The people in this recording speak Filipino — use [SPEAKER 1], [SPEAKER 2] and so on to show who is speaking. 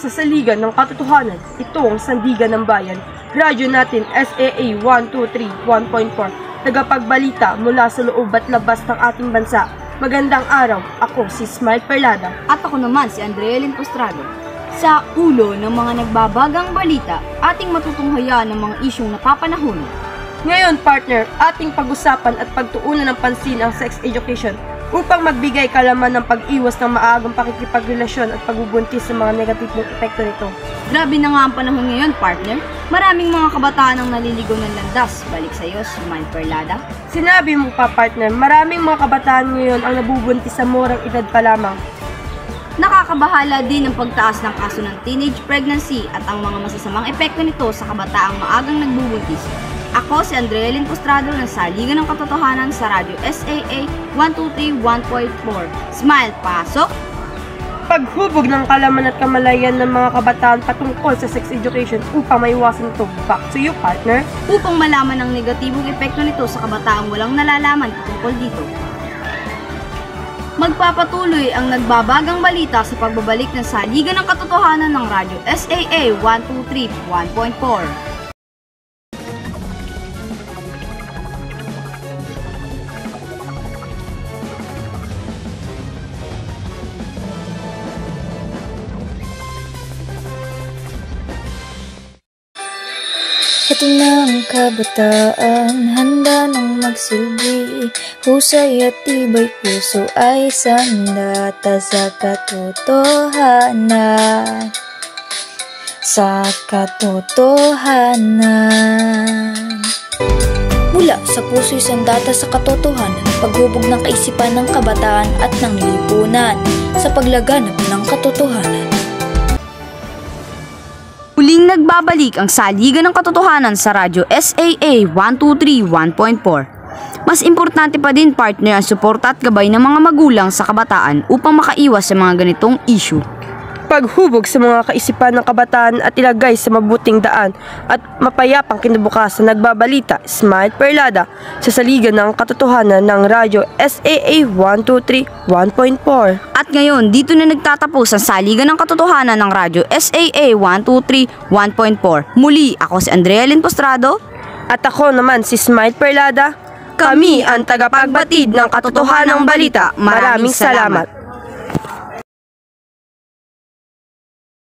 [SPEAKER 1] sa saligan ng katotohanan. Ito ang sandigan ng bayan. Radyo natin SAA 123.1.4, tagapagbalita mula sa loob at labas ng ating bansa. Magandang araw, ako si Smile Perlada.
[SPEAKER 2] At ako naman si Andrea Postrado. Sa ulo ng mga nagbabagang balita, ating matutunghayan ng mga isyong napapanahon.
[SPEAKER 1] Ngayon partner, ating pag-usapan at pagtuunan ng pansin ang sex education upang magbigay kalaman ng pag-iwas ng maagang pakikipagrelasyon at pagbubuntis sa mga negatibong epekto nito.
[SPEAKER 2] Grabe na nga ang panahon ngayon, partner. Maraming mga kabataan ang naliligaw ng landas. Balik sa iyo, Smile Perlada.
[SPEAKER 1] Sinabi mo pa partner, maraming mga kabataan ngayon ang nabubuntis sa murang edad pa lamang.
[SPEAKER 2] Nakakabahala din ang pagtaas ng kaso ng teenage pregnancy at ang mga masasamang epekto nito sa kabataang maagang nagbubuntis. Ako si Andrea Postrado ng Saligan ng Katotohanan sa Radyo SAA 123.1.4. Smile, pasok!
[SPEAKER 1] Paghubog ng kalaman at kamalayan ng mga kabataan patungkol sa sex education upang maiwasan ito. Back to you, partner.
[SPEAKER 2] Upang malaman ang negatibong epekto nito sa kabataang walang nalalaman tungkol dito. Magpapatuloy ang nagbabagang balita sa pagbabalik ng Saligan ng Katotohanan ng Radyo SAA 123.1.4.
[SPEAKER 3] Ito na ang kabataan, handa nang magsilbi. Husay at tibay puso ay sandata sa katotohanan. Sa katotohanan. Mula sa puso'y sandata sa katotohanan, paghubog ng kaisipan ng kabataan at ng lipunan sa paglaganap ng katotohanan.
[SPEAKER 2] Muling nagbabalik ang Saligan ng Katotohanan sa Radyo SAA 123.1.4. Mas importante pa din, partner, ang suporta at gabay ng mga magulang sa kabataan upang makaiwas sa mga ganitong issue.
[SPEAKER 1] Paghubog sa mga kaisipan ng kabataan at ilagay sa mabuting daan at mapayapang kinabukasan. Nagbabalita, Smile Perlada, sa Saligan ng Katotohanan ng Radyo SAA 123.1.4.
[SPEAKER 2] At ngayon, dito na nagtatapos ang Saligan ng Katotohanan ng Radyo SAA 123.1.4. Muli, ako si Andrea Postrado.
[SPEAKER 1] At ako naman si Smile Perlada. Kami ang tagapagbatid ng katotohanang balita. Maraming salamat.